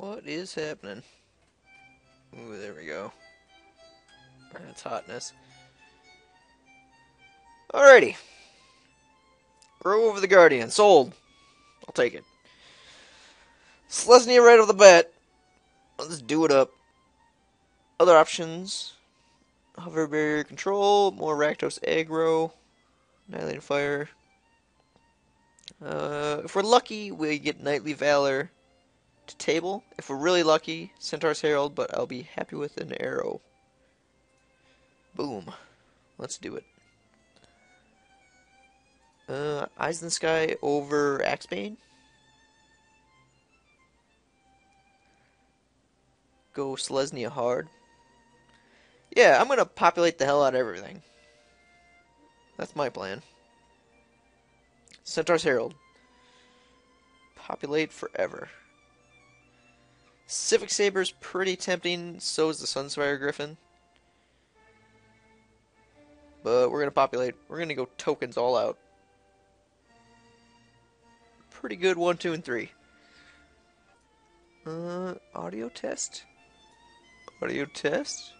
What is happening? Ooh, there we go. That's hotness. Alrighty. Grow over the Guardian. Sold. I'll take it. Selesnya right off the bat. Let's do it up. Other options. Hover barrier control. More Rakdos aggro. Annihilating fire. If we're lucky, we get Knightly Valor to table. If we're really lucky, Centaur's Herald, but I'll be happy with an arrow. Boom. Let's do it. Eyes in the Sky over Axebane. Go Selesnya hard. Yeah, I'm gonna populate the hell out of everything. That's my plan. Centaur's Herald. Populate forever. Civic Saber's pretty tempting, so is the Sunspire Griffin. But we're gonna populate. We're gonna go tokens all out. Pretty good 1, 2, and 3. Audio test? Audio test?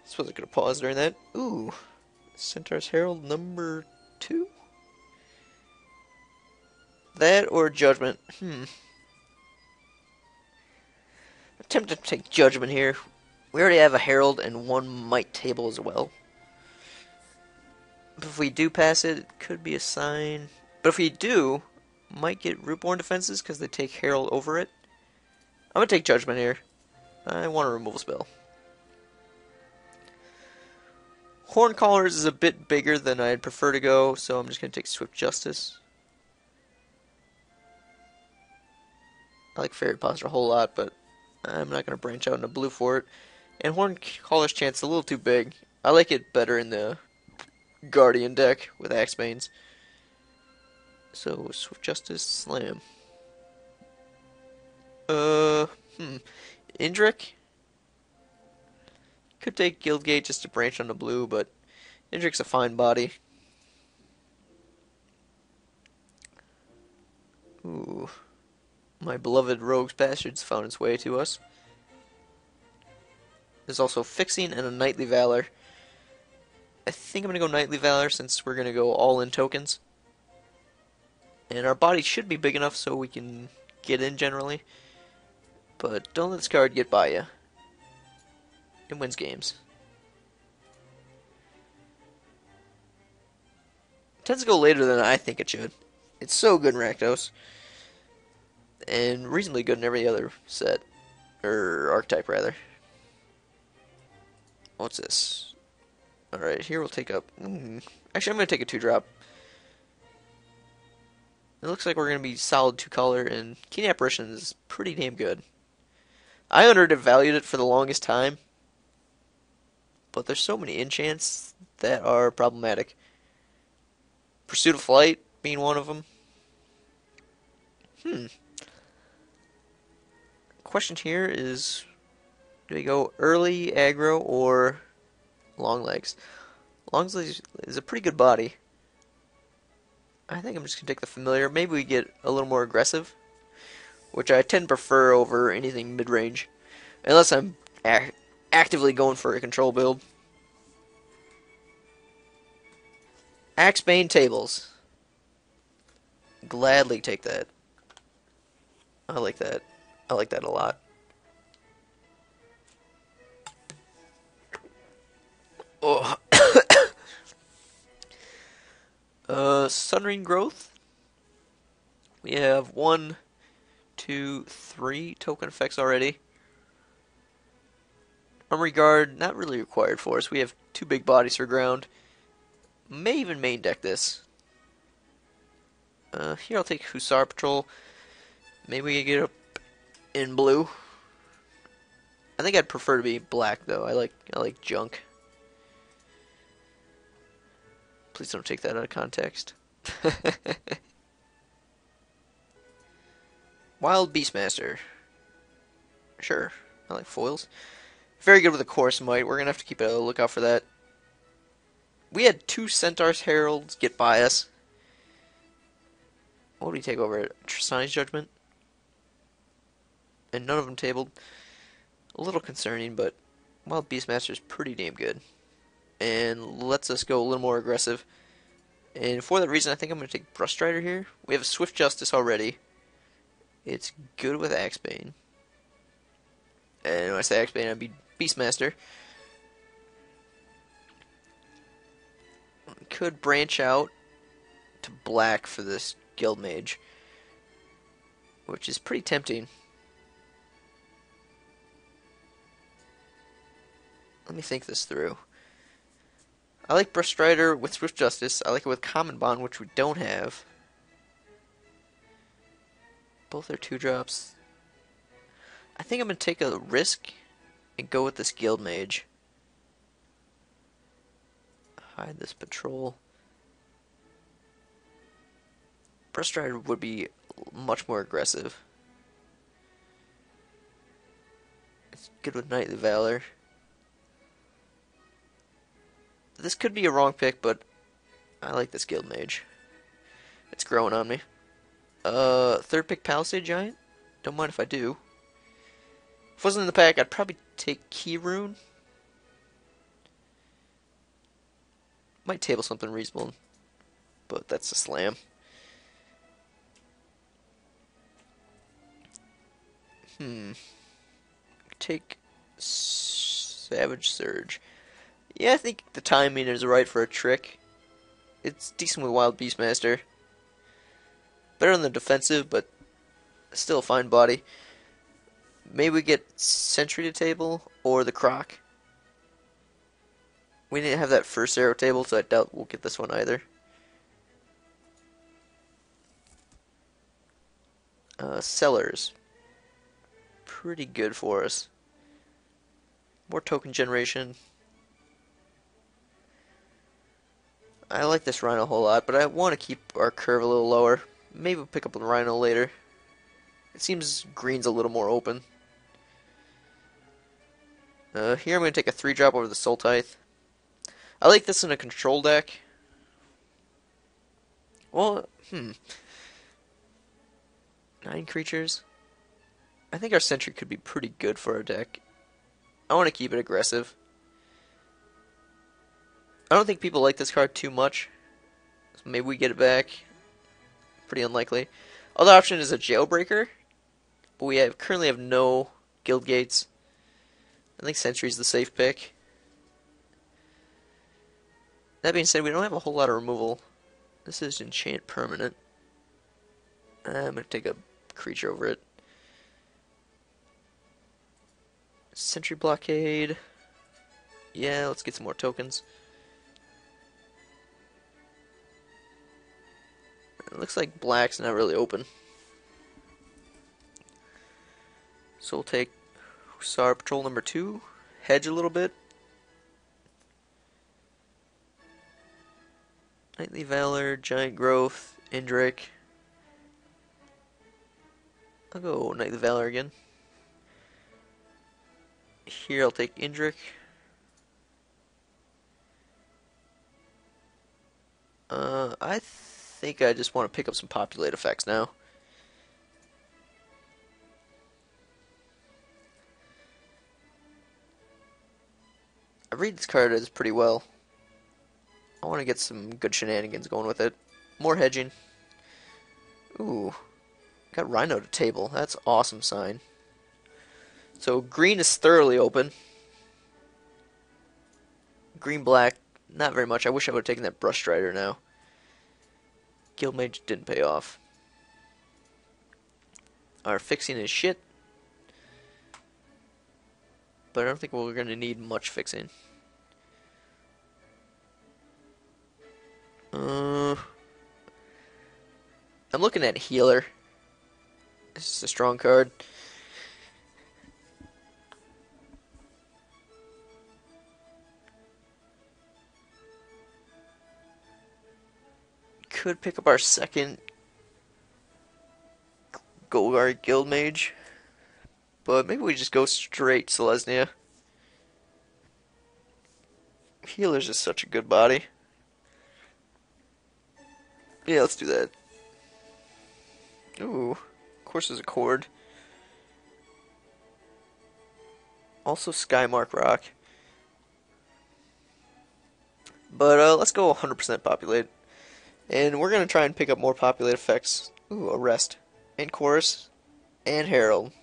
I suppose I could have paused during that. Ooh. Centaur's Herald number 2? That or Judgment? I'm tempted to take Judgment here. We already have a Herald and one Might table as well. But if we do pass it, it could be a sign. But if we do, might get Rootborn defenses because they take Herald over it. I'm going to take Judgment here. I want a removal spell. Horncallers is a bit bigger than I'd prefer to go, so I'm just going to take Swift Justice. I like Fairy Posture a whole lot, but I'm not going to branch out into blue for it. And Horncaller's chance is a little too big. I like it better in the Guardian deck with Axebanes. So, Swift Justice, Slam. Indrik? Could take Guildgate just to branch on the blue, but Indrik's a fine body. Ooh. My beloved Rogue's Bastards found its way to us. There's also Fixing and a Knightly Valor. I think I'm going to go Knightly Valor since we're going to go all in tokens. And our body should be big enough so we can get in generally. But don't let this card get by you. It wins games. It tends to go later than I think it should. It's so good in Rakdos. And reasonably good in every other set. Or archetype, rather. What's this? Alright, here we'll take up... Actually, I'm going to take a 2-drop. It looks like we're going to be solid 2-color, and Keen Apparition is pretty damn good. I undervalued it for the longest time, but there's so many enchants that are problematic. Pursuit of Flight being one of them. Question here is, do we go early aggro or long legs? Long legs is a pretty good body. I think I'm just going to take the familiar. Maybe we get a little more aggressive, which I tend to prefer over anything mid-range. Unless I'm actively going for a control build. Axebane tables. Gladly take that. I like that. I like that a lot. Oh. Sunring Growth. We have 1, 2, 3 token effects already. Armory Guard, not really required for us. We have 2 big bodies for ground. May even main deck this. Here I'll take Hussar Patrol. Maybe we get up in blue. I think I'd prefer to be black though. I like junk. Please don't take that out of context. Wild Beastmaster. Sure, I like foils. Very good with the Chorus Might. We're going to have to keep a lookout for that. We had 2 Centaur's Heralds get by us. What do we take over? Tristani's Judgment? and none of them tabled. A little concerning, but Wild Beastmaster is pretty damn good. And lets us go a little more aggressive. And for that reason, I think I'm going to take Brush Strider here. We have a Swift Justice already. It's good with Axebane. And when I say Axebane, I mean Beastmaster. Could branch out to black for this Guild Mage, which is pretty tempting. Let me think this through. I like Brush Strider with Swift Justice. I like it with Common Bond, which we don't have. Both are 2-drops. I think I'm going to take a risk and go with this Guild Mage. Hide this patrol. Brush Strider would be much more aggressive. It's good with Knightly Valor. This could be a wrong pick, but I like this Guild Mage. It's growing on me. Third pick Palisade Giant. Don't mind if I do. If it wasn't in the pack, I'd probably take Key Rune. Might table something reasonable, but that's a slam. Take Savage Surge. Yeah, I think the timing is right for a trick. It's decent with Wild Beastmaster. Better on the defensive, but still a fine body. Maybe we get Sentry to table, or the Croc. We didn't have that first arrow table, so I doubt we'll get this one either. Sellers. Pretty good for us. More token generation. I like this Rhino a whole lot, but I want to keep our curve a little lower. Maybe we'll pick up the Rhino later. It seems green's a little more open. Here I'm going to take a 3-drop over the Soul Tithe. I like this in a control deck. Well, 9 creatures. I think our Sentry could be pretty good for our deck. I want to keep it aggressive. I don't think people like this card too much. So maybe we get it back. Pretty unlikely. Other option is a Jailbreaker. But we currently have no Guild Gates. I think Sentry's the safe pick. That being said, we don't have a whole lot of removal. This is Enchant Permanent. I'm going to take a creature over it. Sentry Blockade. Yeah, let's get some more tokens. It looks like black's not really open. So we'll take Hussar Patrol number 2. Hedge a little bit. Knightly Valor, Giant Growth, Indrik. I'll go Knightly Valor again. Here I'll take Indrik. I think I just want to pick up some Populate effects now. I read this card as pretty well. I want to get some good shenanigans going with it. More hedging. Ooh. Got Rhino to table. That's awesome sign. So green is thoroughly open. Green-black, not very much. I wish I would have taken that Brush Strider now. Guild Mage didn't pay off. Our fixing is shit. But I don't think we're going to need much fixing. I'm looking at Healer. This is a strong card. Could pick up our second Golgari Guild Mage. But maybe we just go straight Selesnya. Healer's just such a good body. Yeah, let's do that. Ooh, of course there's a Chord. Also Skymark Rock. But let's go 100% populate. And we're going to try and pick up more populate effects. Ooh, Arrest. And Chorus. And Herald.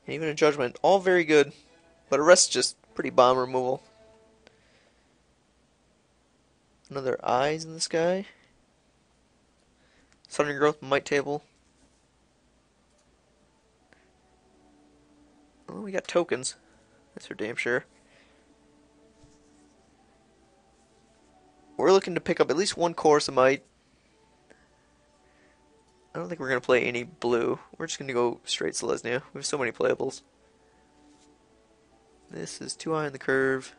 And even a Judgment. All very good. But Arrest just pretty bomb removal. Another Eyes in the Sky. Sudden Growth Might Table. Oh, we got tokens. That's for damn sure. We're looking to pick up at least one Chorus of Might. I don't think we're going to play any blue. We're just going to go straight Selesnya. We have so many playables. This is too high on the curve.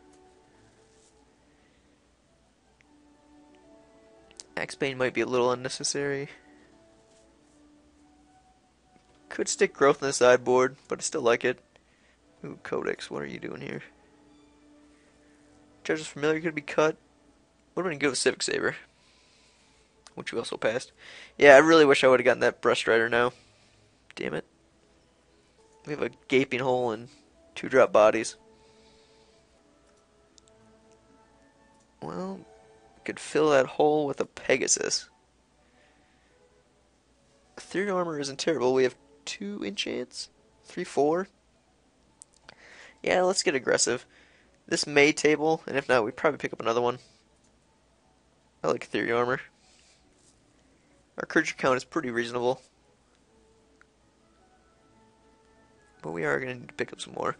Axebane might be a little unnecessary. Could stick Growth in the sideboard, but I still like it. Ooh, Codex, what are you doing here? Judge's Familiar could be cut. What am I going to go with Civic Saber? Which we also passed. Yeah, I really wish I would have gotten that Brush Strider now. Damn it. We have a gaping hole and 2-drop bodies. Well, could fill that hole with a Pegasus. Ethereal Armor isn't terrible. We have 2 enchants. 3, 4. Yeah, let's get aggressive. This may table, and if not, we'd probably pick up another one. I like Ethereal Armor. Our creature count is pretty reasonable. But we are going to need to pick up some more.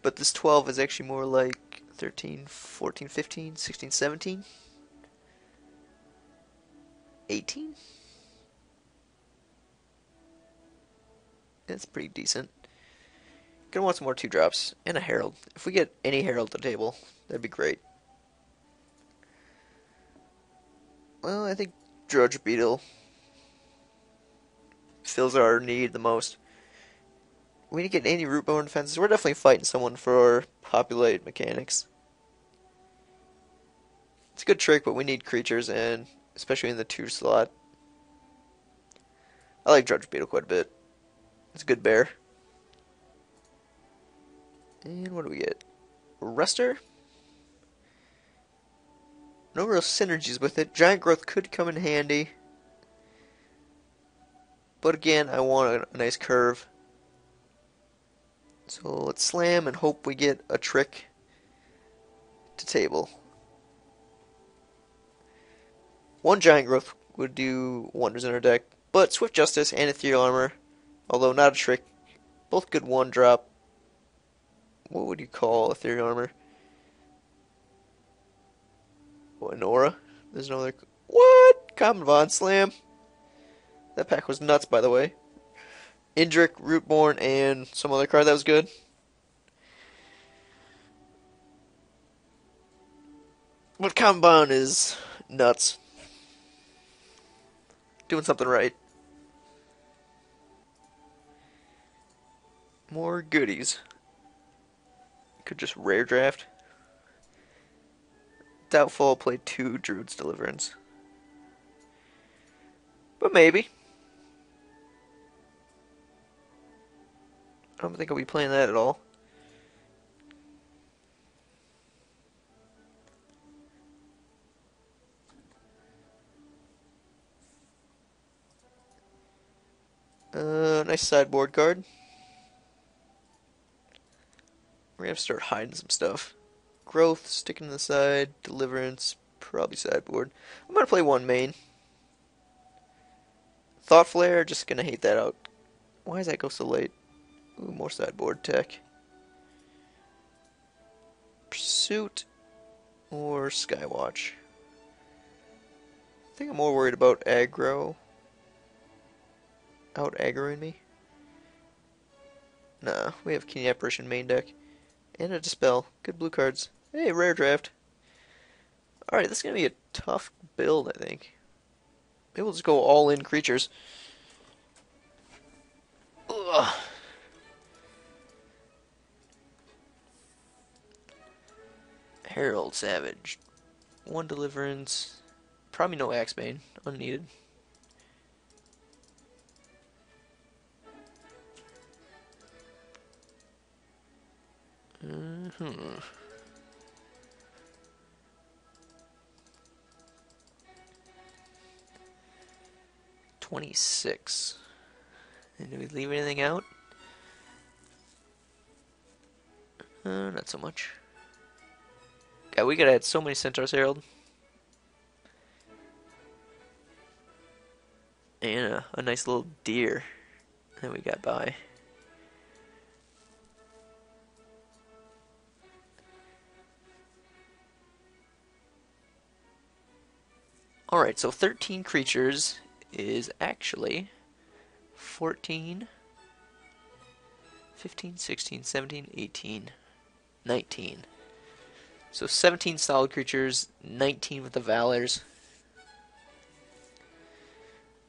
But this 12 is actually more like 13, 14, 15, 16, 17, 18? That's pretty decent. Gonna want some more 2-drops and a Herald. If we get any Herald to the table, that'd be great. Well, I think Drudge Beetle fills our need the most. We didn't get any Rootborn defenses. We're definitely fighting someone for populate mechanics. It's a good trick, but we need creatures, and especially in the 2 slot. I like Drudge Beetle quite a bit. It's a good bear. And what do we get? Rester? No real synergies with it. Giant Growth could come in handy. But again, I want a nice curve. So let's slam and hope we get a trick to table. 1 Giant Growth would do wonders in our deck. But Swift Justice and Ethereal Armor, although not a trick, both good 1-drop. What would you call Ethereal Armor? What, an Aura? There's no other... What? Common Bond Slam? That pack was nuts, by the way. Indrik, Rootborn, and some other card that was good. But Common Bond is nuts. Doing something right. More goodies. Could just rare draft. Doubtful I'll play 2 Druid's Deliverance. But maybe. I don't think I'll be playing that at all. Nice sideboard card. We're gonna have to start hiding some stuff. Growth, sticking to the side. Deliverance, probably sideboard. I'm gonna play 1 main. Thought Flare, just gonna hate that out. Why does that go so late? Ooh, more sideboard tech. Pursuit or Skywatch. I think I'm more worried about aggro. Out aggroing me. Nah, we have Keen Apparition main deck. And a Dispel. Good blue cards. Hey, rare draft. Alright, this is going to be a tough build, I think. Maybe we'll just go all in creatures. Ugh. Herald Savage. 1 Deliverance. Probably no Axebane. Unneeded. Hmm. $26. And did we leave anything out? Not so much. God, we could add so many Centaurs Herald. And a nice little deer that we got by. Alright, so 13 creatures is actually 14, 15, 16, 17, 18, 19. So 17 solid creatures, 19 with the Valors.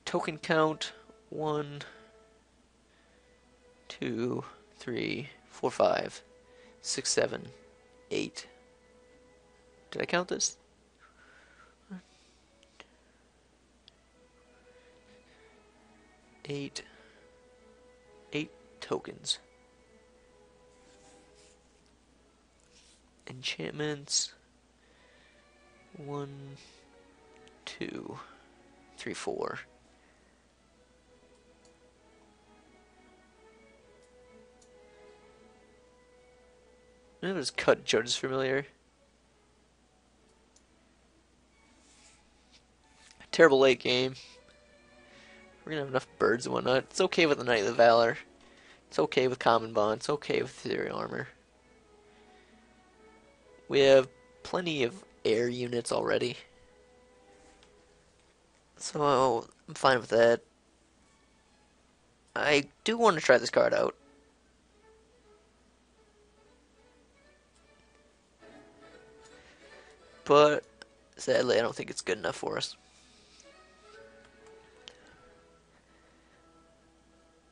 Token count 1, 2, 3, 4, 5, 6, 7, 8. Did I count this? 8 tokens. Enchantments 1, 2, 3, 4. I'm gonna just cut Judge's Familiar. Terrible late game. We're gonna have enough birds and whatnot. It's okay with the Knight of the Valor. It's okay with Common Bond. It's okay with Theory Armor. We have plenty of air units already. So I'm fine with that. I do want to try this card out. But sadly, I don't think it's good enough for us.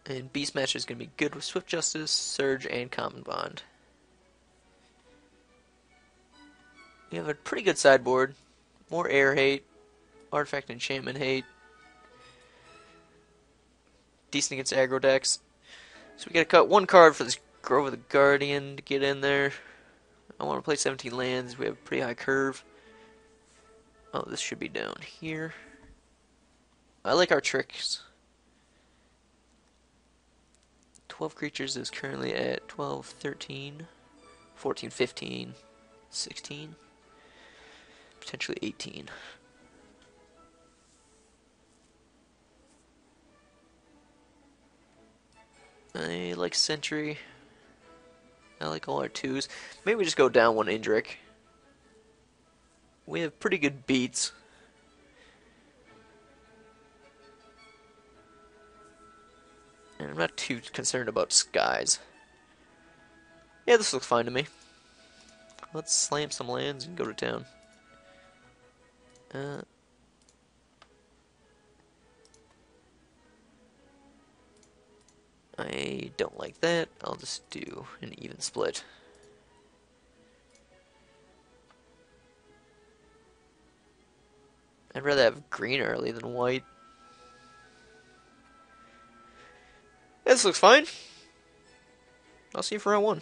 And Beastmaster is going to be good with Swift Justice, Surge, and Common Bond. We have a pretty good sideboard. More air hate, artifact enchantment hate. Decent against aggro decks. So we gotta cut one card for this Grove of the Guardian to get in there. I want to play 17 lands. We have a pretty high curve. Oh, this should be down here. I like our tricks. 12 creatures is currently at 12, 13, 14, 15, 16, potentially 18. I like Sentry. I like all our twos. Maybe we just go down one Indrik. We have pretty good beats. And I'm not too concerned about skies. Yeah, this looks fine to me. Let's slam some lands and go to town. I don't like that. I'll just do an even split. I'd rather have green early than white. This looks fine. I'll see you for round 1.